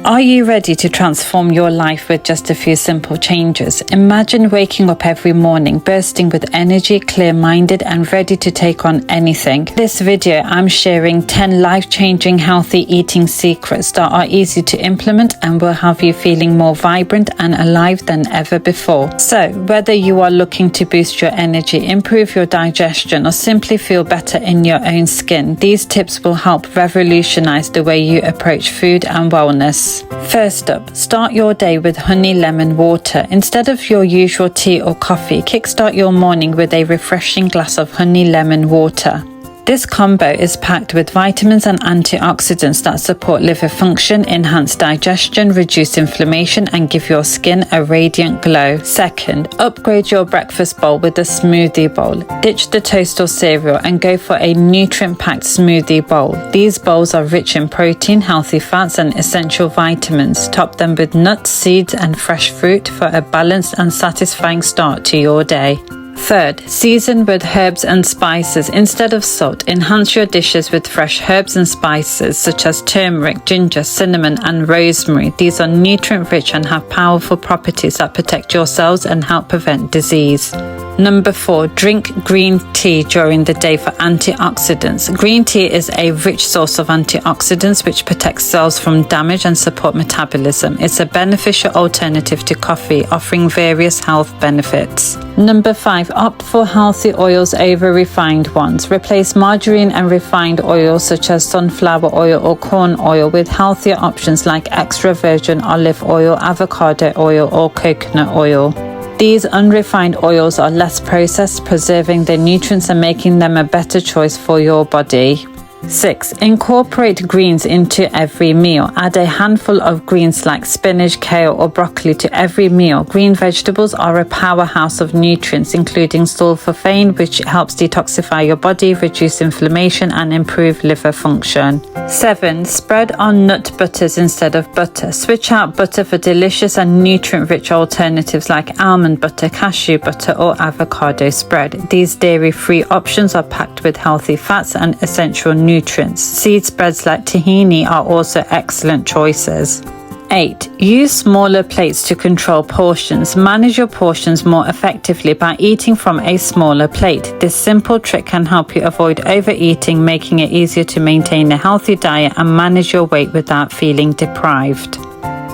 Are you ready to transform your life with just a few simple changes? Imagine waking up every morning bursting with energy, clear-minded and ready to take on anything. In this video, I'm sharing 10 life-changing healthy eating secrets that are easy to implement and will have you feeling more vibrant and alive than ever before. So, whether you are looking to boost your energy, improve your digestion, or simply feel better in your own skin, these tips will help revolutionize the way you approach food and wellness. First up, start your day with honey lemon water. Instead of your usual tea or coffee, kickstart your morning with a refreshing glass of honey lemon water. This combo is packed with vitamins and antioxidants that support liver function, enhance digestion, reduce inflammation, and give your skin a radiant glow. Second, upgrade your breakfast bowl with a smoothie bowl. Ditch the toast or cereal and go for a nutrient-packed smoothie bowl. These bowls are rich in protein, healthy fats, and essential vitamins. Top them with nuts, seeds, and fresh fruit for a balanced and satisfying start to your day. Third, season with herbs and spices instead of salt. Enhance your dishes with fresh herbs and spices such as turmeric, ginger, cinnamon, and rosemary. These are nutrient-rich and have powerful properties that protect your cells and help prevent disease. Number 4, drink green tea during the day for antioxidants. Green tea is a rich source of antioxidants which protects cells from damage and support metabolism. It's a beneficial alternative to coffee, offering various health benefits. Number 5, opt for healthy oils over refined ones. Replace margarine and refined oils such as sunflower oil or corn oil with healthier options like extra virgin olive oil, avocado oil, or coconut oil. These unrefined oils are less processed, preserving their nutrients and making them a better choice for your body. 6. Incorporate greens into every meal. Add a handful of greens like spinach, kale, or broccoli to every meal. Green vegetables are a powerhouse of nutrients, including sulforaphane, which helps detoxify your body, reduce inflammation, and improve liver function. 7. Spread on nut butters instead of butter. Switch out butter for delicious and nutrient-rich alternatives like almond butter, cashew butter, or avocado spread. These dairy-free options are packed with healthy fats and essential nutrients. Seed spreads like tahini are also excellent choices. 8. Use smaller plates to control portions. Manage your portions more effectively by eating from a smaller plate. This simple trick can help you avoid overeating, making it easier to maintain a healthy diet and manage your weight without feeling deprived.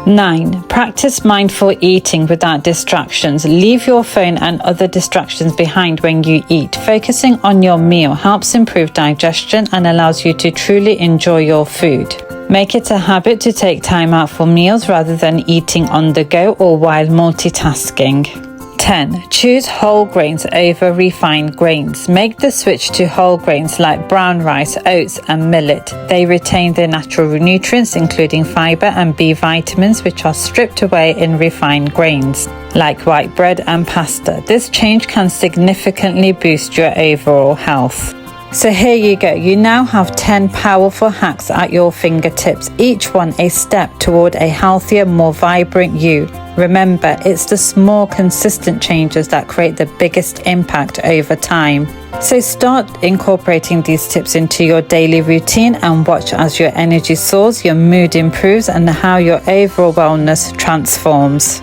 9. Practice mindful eating without distractions. Leave your phone and other distractions behind when you eat. Focusing on your meal helps improve digestion and allows you to truly enjoy your food. Make it a habit to take time out for meals rather than eating on the go or while multitasking. 10. Choose whole grains over refined grains. Make the switch to whole grains like brown rice, oats, and millet. They retain their natural nutrients, including fiber and B vitamins, which are stripped away in refined grains, like white bread and pasta. This change can significantly boost your overall health. So here you go, you now have 10 powerful hacks at your fingertips, each one a step toward a healthier, more vibrant you. Remember, it's the small, consistent changes that create the biggest impact over time. So start incorporating these tips into your daily routine and watch as your energy soars, your mood improves, and how your overall wellness transforms.